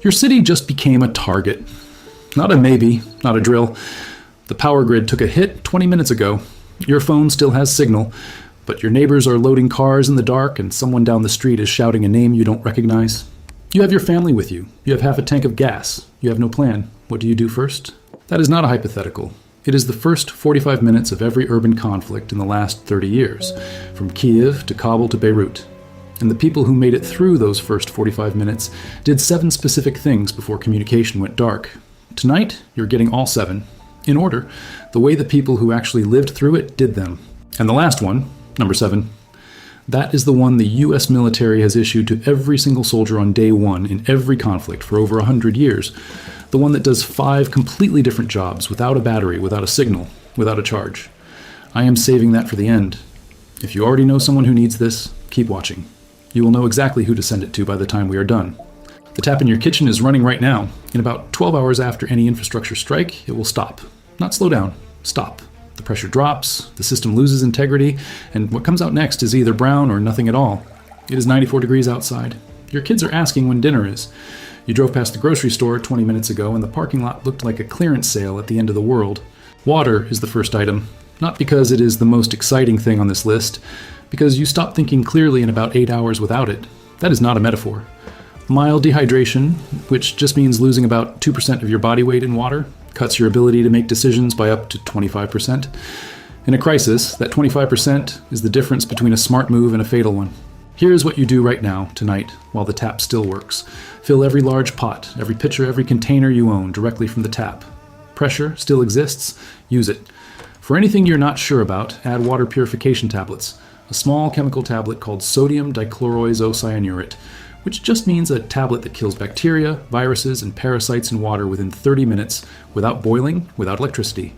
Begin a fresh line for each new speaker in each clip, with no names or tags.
Your city just became a target. Not a maybe, not a drill. The power grid took a hit 20 minutes ago. Your phone still has signal, but your neighbors are loading cars in the dark and someone down the street is shouting a name you don't recognize. You have your family with you. You have half a tank of gas. You have no plan. What do you do first? That is not a hypothetical. It is the first 45 minutes of every urban conflict in the last 30 years, from Kiev to Kabul to Beirut. And the people who made it through those first 45 minutes did 7 specific things before communication went dark. Tonight, you're getting all 7, in order, the way the people who actually lived through it did them. And the last one, number 7, that is the one the US military has issued to every single soldier on day 1 in every conflict for over 100 years. The one that does 5 completely different jobs without a battery, without a signal, without a charge. I am saving that for the end. If you already know someone who needs this, keep watching. You will know exactly who to send it to by the time we are done. The tap in your kitchen is running right now. In about 12 hours after any infrastructure strike, it will stop. Not slow down, stop. The pressure drops, the system loses integrity, and what comes out next is either brown or nothing at all. It is 94 degrees outside. Your kids are asking when dinner is. You drove past the grocery store 20 minutes ago and the parking lot looked like a clearance sale at the end of the world. Water is the first item, not because it is the most exciting thing on this list, because you stop thinking clearly in about 8 hours without it. That is not a metaphor. Mild dehydration, which just means losing about 2% of your body weight in water, cuts your ability to make decisions by up to 25%. In a crisis, that 25% is the difference between a smart move and a fatal one. Here's what you do right now, tonight, while the tap still works. Fill every large pot, every pitcher, every container you own directly from the tap. Pressure still exists, use it. For anything you're not sure about, add water purification tablets. A small chemical tablet called sodium dichloroisocyanurate, which just means a tablet that kills bacteria, viruses, and parasites in water within 30 minutes without boiling, without electricity,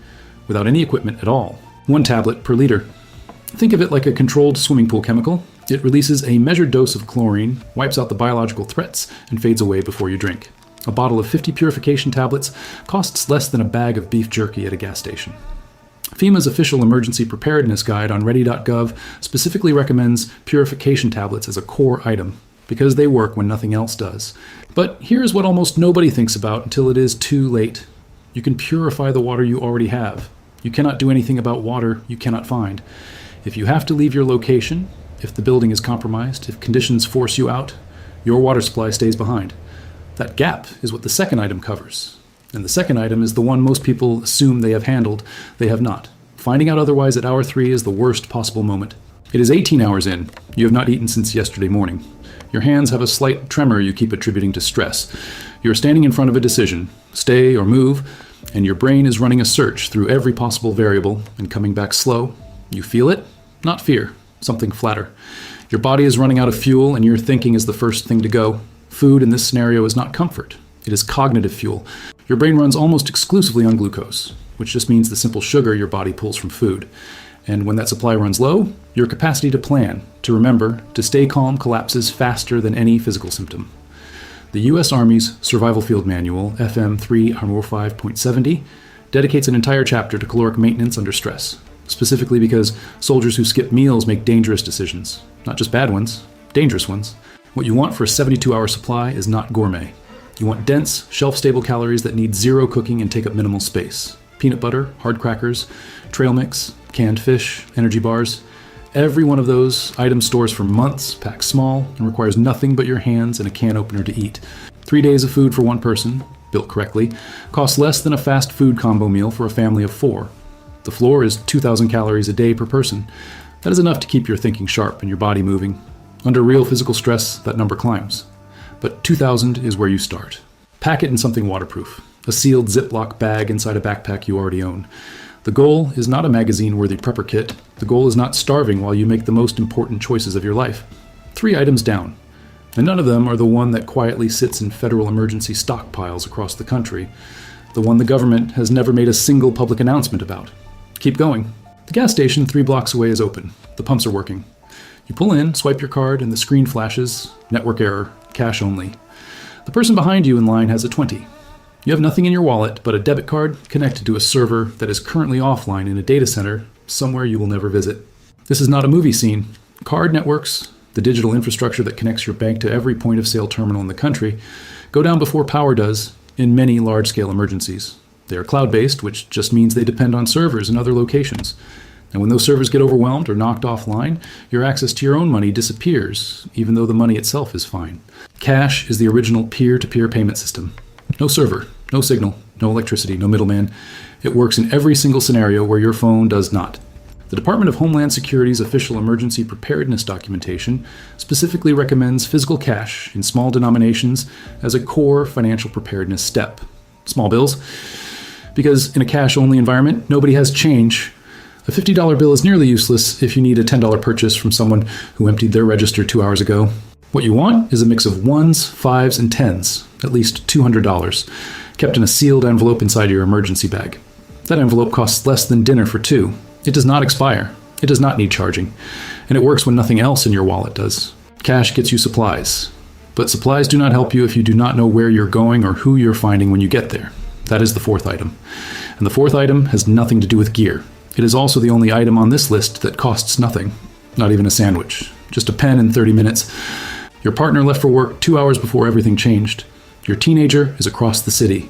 without any equipment at all. 1 tablet per liter. Think of it like a controlled swimming pool chemical. It releases a measured dose of chlorine, wipes out the biological threats, and fades away before you drink. A bottle of 50 purification tablets costs less than a bag of beef jerky at a gas station. FEMA's official emergency preparedness guide on ready.gov specifically recommends purification tablets as a core item, because they work when nothing else does. But here's what almost nobody thinks about until it is too late. You can purify the water you already have. You cannot do anything about water you cannot find. If you have to leave your location, if the building is compromised, if conditions force you out, your water supply stays behind. That gap is what the second item covers. And the second item is the one most people assume they have handled. They have not. Finding out otherwise at hour 3 is the worst possible moment. It is 18 hours in. You have not eaten since yesterday morning. Your hands have a slight tremor you keep attributing to stress. You are standing in front of a decision, stay or move, and your brain is running a search through every possible variable and coming back slow. You feel it? Not fear. Something flatter. Your body is running out of fuel and your thinking is the first thing to go. Food in this scenario is not comfort. It is cognitive fuel. Your brain runs almost exclusively on glucose, which just means the simple sugar your body pulls from food. And when that supply runs low, your capacity to plan, to remember, to stay calm collapses faster than any physical symptom. The U.S. Army's Survival Field Manual, FM 3.5.70, dedicates an entire chapter to caloric maintenance under stress, specifically because soldiers who skip meals make dangerous decisions. Not just bad ones, dangerous ones. What you want for a 72-hour supply is not gourmet. You want dense, shelf-stable calories that need zero cooking and take up minimal space. Peanut butter, hard crackers, trail mix, canned fish, energy bars. Every one of those items stores for months, packs small, and requires nothing but your hands and a can opener to eat. 3 days of food for one person, built correctly, costs less than a fast food combo meal for a family of 4. The floor is 2,000 calories a day per person. That is enough to keep your thinking sharp and your body moving. Under real physical stress, that number climbs. But 2,000 is where you start. Pack it in something waterproof, a sealed Ziploc bag inside a backpack you already own. The goal is not a magazine-worthy prepper kit. The goal is not starving while you make the most important choices of your life. 3 items down, and none of them are the one that quietly sits in federal emergency stockpiles across the country, the one the government has never made a single public announcement about. Keep going. The gas station 3 blocks away is open. The pumps are working. You pull in, swipe your card, and the screen flashes, network error, cash only. The person behind you in line has a 20. You have nothing in your wallet but a debit card connected to a server that is currently offline in a data center somewhere you will never visit. This is not a movie scene. Card networks, the digital infrastructure that connects your bank to every point of sale terminal in the country, go down before power does in many large-scale emergencies. They are cloud-based, which just means they depend on servers in other locations. And when those servers get overwhelmed or knocked offline, your access to your own money disappears, even though the money itself is fine. Cash is the original peer-to-peer payment system. No server, no signal, no electricity, no middleman. It works in every single scenario where your phone does not. The Department of Homeland Security's official emergency preparedness documentation specifically recommends physical cash in small denominations as a core financial preparedness step. Small bills, because in a cash-only environment, nobody has change. A $50 bill is nearly useless if you need a $10 purchase from someone who emptied their register 2 hours ago. What you want is a mix of ones, fives, and tens, at least $200, kept in a sealed envelope inside your emergency bag. That envelope costs less than dinner for two. It does not expire. It does not need charging. And it works when nothing else in your wallet does. Cash gets you supplies. But supplies do not help you if you do not know where you're going or who you're finding when you get there. That is the fourth item. And the fourth item has nothing to do with gear. It is also the only item on this list that costs nothing. Not even a sandwich. Just a pen in 30 minutes. Your partner left for work 2 hours before everything changed. Your teenager is across the city.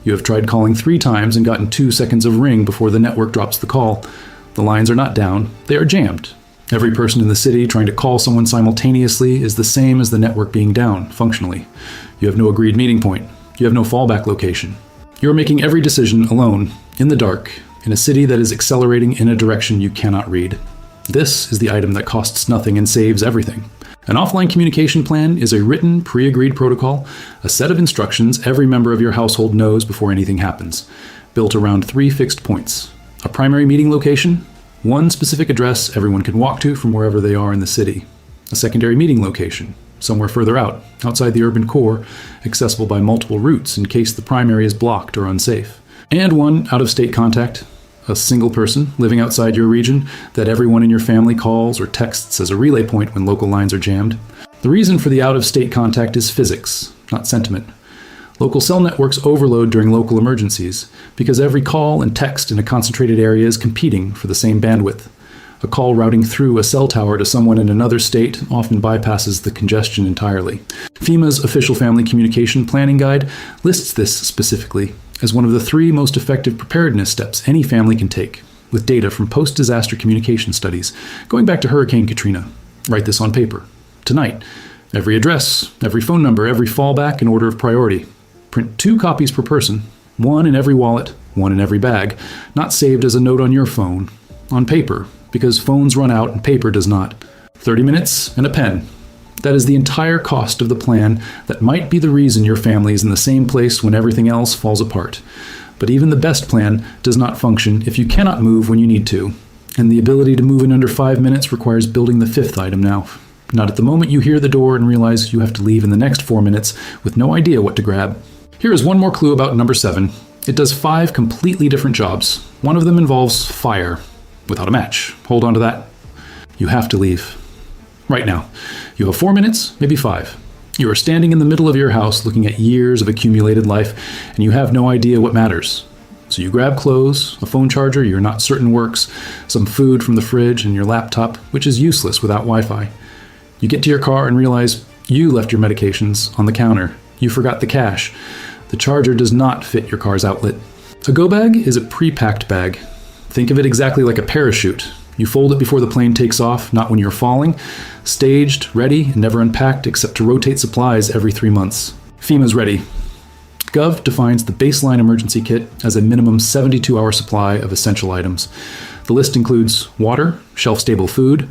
You have tried calling 3 times and gotten 2 seconds of ring before the network drops the call. The lines are not down, they are jammed. Every person in the city trying to call someone simultaneously is the same as the network being down, functionally. You have no agreed meeting point. You have no fallback location. You are making every decision alone, in the dark, in a city that is accelerating in a direction you cannot read. This is the item that costs nothing and saves everything. An offline communication plan is a written, pre-agreed protocol, a set of instructions every member of your household knows before anything happens, built around 3 fixed points. A primary meeting location, one specific address everyone can walk to from wherever they are in the city. A secondary meeting location, somewhere further out, outside the urban core, accessible by multiple routes in case the primary is blocked or unsafe. And one out-of-state contact, a single person living outside your region that everyone in your family calls or texts as a relay point when local lines are jammed. The reason for the out-of-state contact is physics, not sentiment. Local cell networks overload during local emergencies because every call and text in a concentrated area is competing for the same bandwidth. A call routing through a cell tower to someone in another state often bypasses the congestion entirely. FEMA's official family communication planning guide lists this specifically as one of the 3 most effective preparedness steps any family can take, with data from post-disaster communication studies going back to Hurricane Katrina. Write this on paper. Tonight, every address, every phone number, every fallback in order of priority. Print 2 copies per person, 1 in every wallet, 1 in every bag, not saved as a note on your phone, on paper, because phones run out and paper does not. 30 minutes and a pen. That is the entire cost of the plan that might be the reason your family is in the same place when everything else falls apart. But even the best plan does not function if you cannot move when you need to. And the ability to move in under 5 minutes requires building the 5th item now. Not at the moment you hear the door and realize you have to leave in the next 4 minutes with no idea what to grab. Here is one more clue about number 7. It does 5 completely different jobs. One of them involves fire. Without a match. Hold on to that. You have to leave. Right now. You have 4 minutes, maybe 5. You are standing in the middle of your house looking at years of accumulated life, and you have no idea what matters. So you grab clothes, a phone charger you're not certain works, some food from the fridge, and your laptop, which is useless without Wi-Fi. You get to your car and realize you left your medications on the counter. You forgot the cash. The charger does not fit your car's outlet. A go bag is a pre-packed bag. Think of it exactly like a parachute. You fold it before the plane takes off, not when you're falling. Staged, ready, and never unpacked except to rotate supplies every 3 months. FEMA's ready. Gov defines the baseline emergency kit as a minimum 72-hour supply of essential items. The list includes water, shelf-stable food,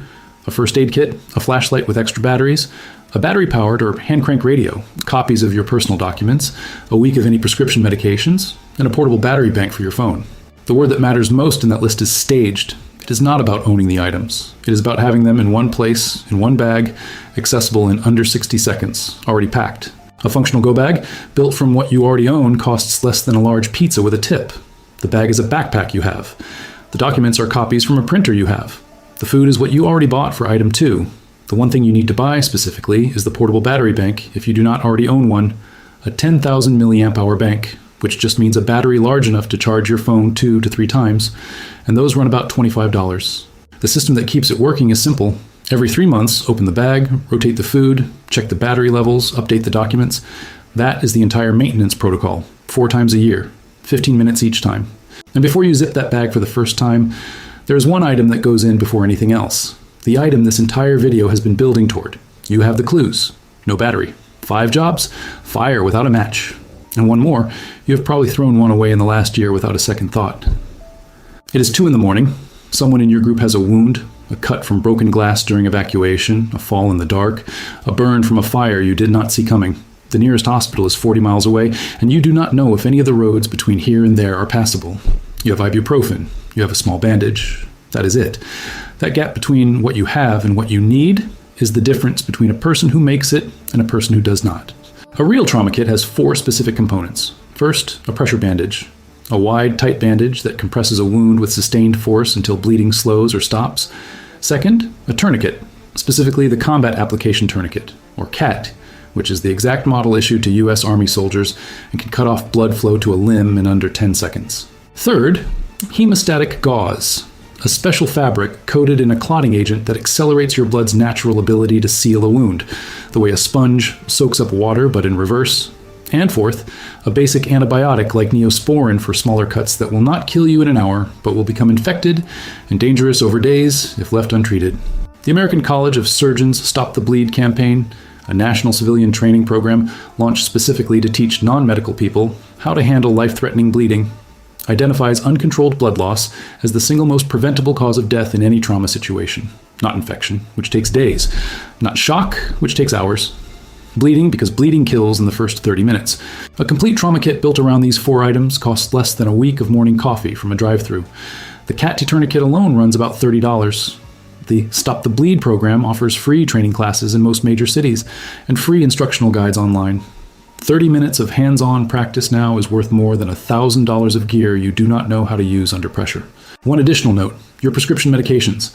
a first aid kit, a flashlight with extra batteries, a battery-powered or hand-crank radio, copies of your personal documents, a week of any prescription medications, and a portable battery bank for your phone. The word that matters most in that list is staged. It is not about owning the items. It is about having them in one place, in one bag, accessible in under 60 seconds, already packed. A functional go bag, built from what you already own, costs less than a large pizza with a tip. The bag is a backpack you have. The documents are copies from a printer you have. The food is what you already bought for item 2. The one thing you need to buy specifically is the portable battery bank if you do not already own one, a 10,000 milliamp hour bank, which just means a battery large enough to charge your phone 2 to 3 times, and those run about $25. The system that keeps it working is simple. Every 3 months, open the bag, rotate the food, check the battery levels, update the documents. That is the entire maintenance protocol, 4 times a year, 15 minutes each time. And before you zip that bag for the first time, there's one item that goes in before anything else. The item this entire video has been building toward. You have the clues. No battery. 5 jobs, fire without a match. And one more, you have probably thrown one away in the last year without a second thought. It is 2 a.m. Someone in your group has a wound, a cut from broken glass during evacuation, a fall in the dark, a burn from a fire you did not see coming. The nearest hospital is 40 miles away, and you do not know if any of the roads between here and there are passable. You have ibuprofen. You have a small bandage. That is it. That gap between what you have and what you need is the difference between a person who makes it and a person who does not. A real trauma kit has 4 specific components. First, a pressure bandage. A wide, tight bandage that compresses a wound with sustained force until bleeding slows or stops. Second, a tourniquet, specifically the Combat Application Tourniquet, or CAT, which is the exact model issued to U.S. Army soldiers and can cut off blood flow to a limb in under 10 seconds. Third, hemostatic gauze, a special fabric coated in a clotting agent that accelerates your blood's natural ability to seal a wound, the way a sponge soaks up water but in reverse. And fourth, a basic antibiotic like Neosporin for smaller cuts that will not kill you in an hour, but will become infected and dangerous over days if left untreated. The American College of Surgeons Stop the Bleed campaign, a national civilian training program launched specifically to teach non-medical people how to handle life-threatening bleeding, identifies uncontrolled blood loss as the single most preventable cause of death in any trauma situation. Not infection, which takes days. Not shock, which takes hours. Bleeding, because bleeding kills in the first 30 minutes. A complete trauma kit built around these 4 items costs less than a week of morning coffee from a drive-thru. The CAT tourniquet alone runs about $30. The Stop the Bleed program offers free training classes in most major cities and free instructional guides online. 30 minutes of hands-on practice now is worth more than $1,000 of gear you do not know how to use under pressure. One additional note, your prescription medications.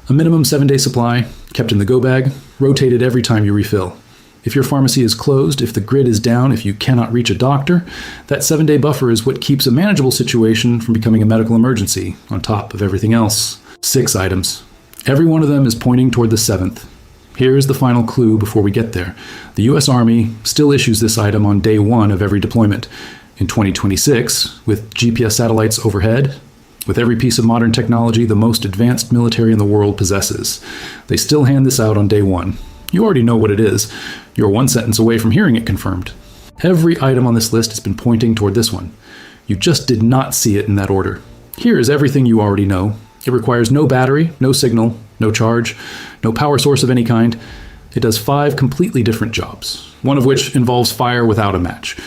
A minimum 7-day supply, kept in the go bag, rotated every time you refill. If your pharmacy is closed, if the grid is down, if you cannot reach a doctor, that 7-day buffer is what keeps a manageable situation from becoming a medical emergency, on top of everything else. 6 items. Every one of them is pointing toward the 7th. Here is the final clue before we get there. The U.S. Army still issues this item on day 1 of every deployment. In 2026, with GPS satellites overhead, with every piece of modern technology the most advanced military in the world possesses, they still hand this out on day 1. You already know what it is. You're 1 sentence away from hearing it confirmed. Every item on this list has been pointing toward this one. You just did not see it in that order. Here is everything you already know. It requires no battery, no signal, no charge, no power source of any kind. It does 5 completely different jobs, one of which involves fire without a match.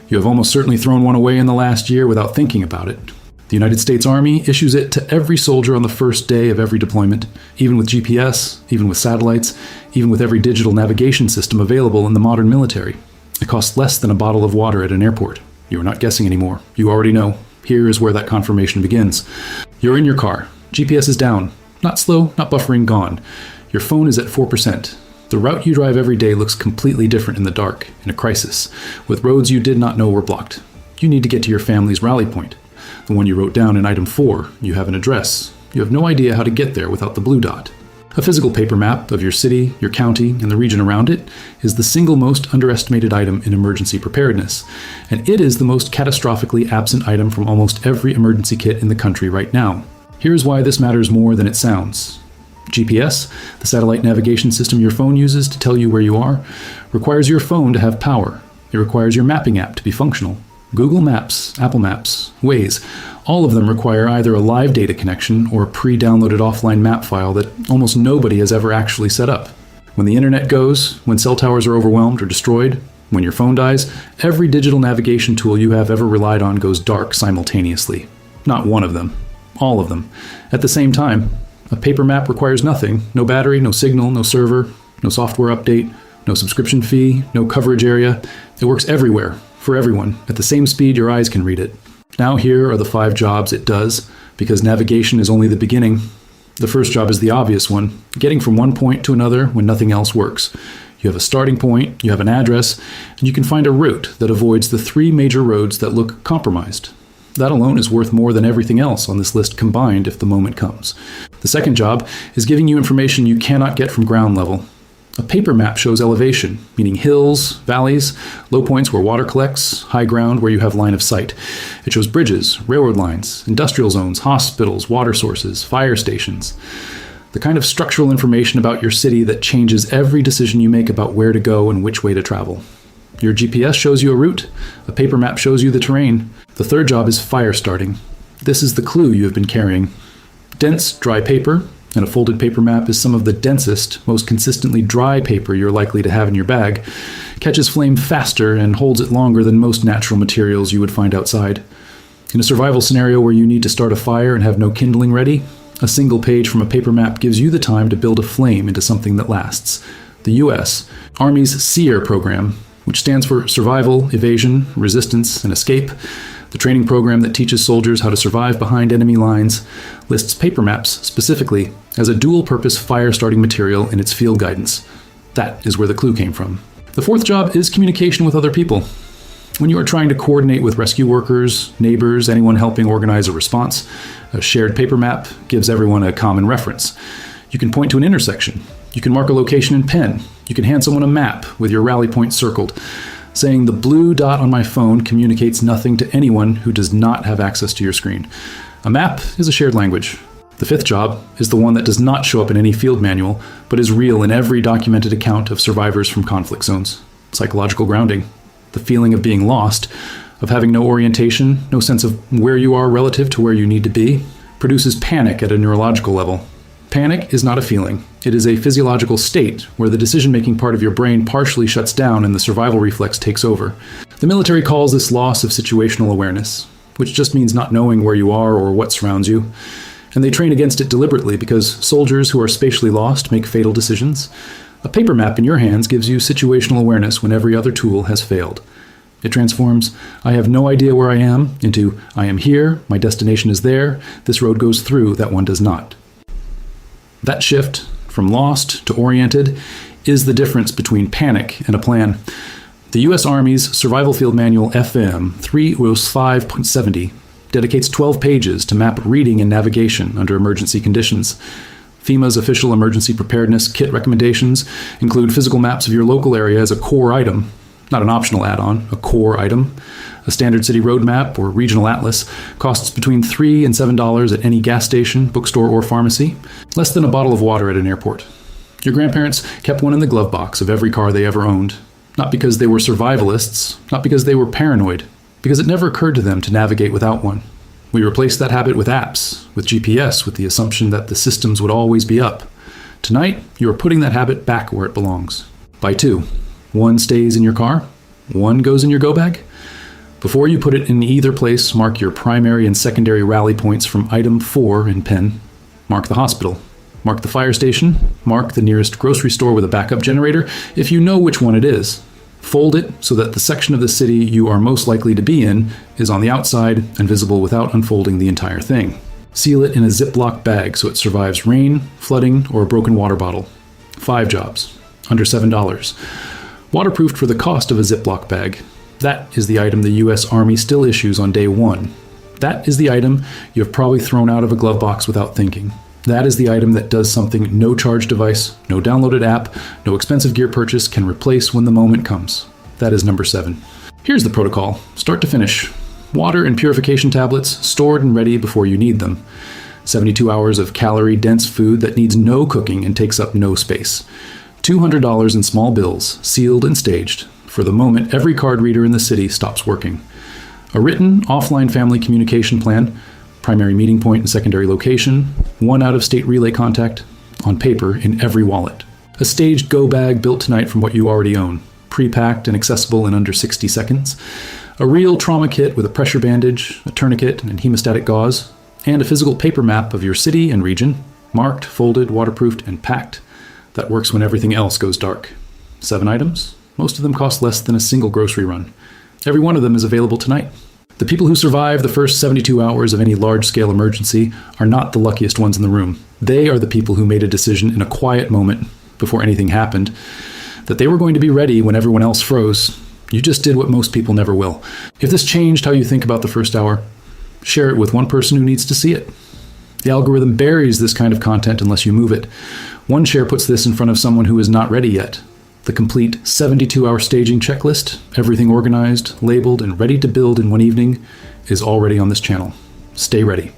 You have almost certainly thrown one away in the last year without thinking about it. The United States Army issues it to every soldier on the first day of every deployment, even with GPS, even with satellites, even with every digital navigation system available in the modern military. It costs less than a bottle of water at an airport. You are not guessing anymore. You already know. Here is where that confirmation begins. You're in your car. GPS is down. Not slow, not buffering, gone. Your phone is at 4%. The route you drive every day looks completely different in the dark, in a crisis, with roads you did not know were blocked. You need to get to your family's rally point. The one you wrote down in item 4, you have an address. You have no idea how to get there without the blue dot. A physical paper map of your city, your county, and the region around it is the single most underestimated item in emergency preparedness, and it is the most catastrophically absent item from almost every emergency kit in the country right now. Here's why this matters more than it sounds. GPS, the satellite navigation system your phone uses to tell you where you are, requires your phone to have power. It requires your mapping app to be functional. Google Maps, Apple Maps, Waze, all of them require either a live data connection or a pre-downloaded offline map file that almost nobody has ever actually set up. When the internet goes, when cell towers are overwhelmed or destroyed, when your phone dies, every digital navigation tool you have ever relied on goes dark simultaneously. Not one of them. All of them. At the same time. A paper map requires nothing. No battery, no signal, no server, no software update, no subscription fee, no coverage area. It works everywhere, for everyone, at the same speed your eyes can read it. Now here are the 5 jobs it does, because navigation is only the beginning. The first job is the obvious one, getting from one point to another when nothing else works. You have a starting point, you have an address, and you can find a route that avoids the 3 major roads that look compromised. That alone is worth more than everything else on this list combined if the moment comes. The second job is giving you information you cannot get from ground level. A paper map shows elevation, meaning hills, valleys, low points where water collects, high ground where you have line of sight. It shows bridges, railroad lines, industrial zones, hospitals, water sources, fire stations. The kind of structural information about your city that changes every decision you make about where to go and which way to travel. Your GPS shows you a route. A paper map shows you the terrain. The third job is fire starting. This is the clue you have been carrying. Dense, dry paper, and a folded paper map is some of the densest, most consistently dry paper you're likely to have in your bag, catches flame faster and holds it longer than most natural materials you would find outside. In a survival scenario where you need to start a fire and have no kindling ready, a single page from a paper map gives you the time to build a flame into something that lasts. The U.S. Army's SEER program, which stands for Survival, Evasion, Resistance, and Escape, the training program that teaches soldiers how to survive behind enemy lines, lists paper maps specifically as a dual-purpose fire-starting material in its field guidance. That is where the clue came from. The fourth job is communication with other people. When you are trying to coordinate with rescue workers, neighbors, anyone helping organize a response, a shared paper map gives everyone a common reference. You can point to an intersection. You can mark a location in pen. You can hand someone a map with your rally point circled. Saying the blue dot on my phone communicates nothing to anyone who does not have access to your screen. A map is a shared language. The fifth job is the one that does not show up in any field manual, but is real in every documented account of survivors from conflict zones. Psychological grounding. The feeling of being lost, of having no orientation, no sense of where you are relative to where you need to be, produces panic at a neurological level. Panic is not a feeling. It is a physiological state where the decision-making part of your brain partially shuts down and the survival reflex takes over. The military calls this loss of situational awareness, which just means not knowing where you are or what surrounds you. And they train against it deliberately because soldiers who are spatially lost make fatal decisions. A paper map in your hands gives you situational awareness when every other tool has failed. It transforms, I have no idea where I am, into, I am here, my destination is there, this road goes through, that one does not. That shift, from lost to oriented, is the difference between panic and a plan. The U.S. Army's Survival Field Manual FM 305.70 dedicates 12 pages to map reading and navigation under emergency conditions. FEMA's official emergency preparedness kit recommendations include physical maps of your local area as a core item, not an optional add-on, a core item. A standard city road map or regional atlas costs between $3 and $7 at any gas station, bookstore, or pharmacy, less than a bottle of water at an airport. Your grandparents kept one in the glove box of every car they ever owned, not because they were survivalists, not because they were paranoid, because it never occurred to them to navigate without one. We replaced that habit with apps, with GPS, with the assumption that the systems would always be up. Tonight, you are putting that habit back where it belongs. By two. One stays in your car, one goes in your go bag. Before you put it in either place, mark your primary and secondary rally points from item 4 in pen. Mark the hospital. Mark the fire station. Mark the nearest grocery store with a backup generator, if you know which one it is. Fold it so that the section of the city you are most likely to be in is on the outside and visible without unfolding the entire thing. Seal it in a Ziploc bag so it survives rain, flooding, or a broken water bottle. 5 jobs. Under $7. Waterproofed for the cost of a Ziploc bag. That is the item the U.S. Army still issues on day 1. That is the item you have probably thrown out of a glove box without thinking. That is the item that does something no charge device, no downloaded app, no expensive gear purchase can replace when the moment comes. That is number 7. Here's the protocol, start to finish. Water and purification tablets stored and ready before you need them. 72 hours of calorie-dense food that needs no cooking and takes up no space. $200 in small bills, sealed and staged, for the moment every card reader in the city stops working. A written, offline family communication plan, primary meeting point and secondary location, 1 out-of-state relay contact, on paper in every wallet. A staged go bag built tonight from what you already own, pre-packed and accessible in under 60 seconds. A real trauma kit with a pressure bandage, a tourniquet, and hemostatic gauze, and a physical paper map of your city and region, marked, folded, waterproofed, and packed. That works when everything else goes dark. 7 items. Most of them cost less than a single grocery run. Every one of them is available tonight. The people who survive the first 72 hours of any large-scale emergency are not the luckiest ones in the room. They are the people who made a decision in a quiet moment, before anything happened, that they were going to be ready when everyone else froze. You just did what most people never will. If this changed how you think about the first hour, share it with one person who needs to see it. The algorithm buries this kind of content unless you move it. One share puts this in front of someone who is not ready yet. The complete 72-hour staging checklist, everything organized, labeled, and ready to build in one evening, is already on this channel. Stay ready.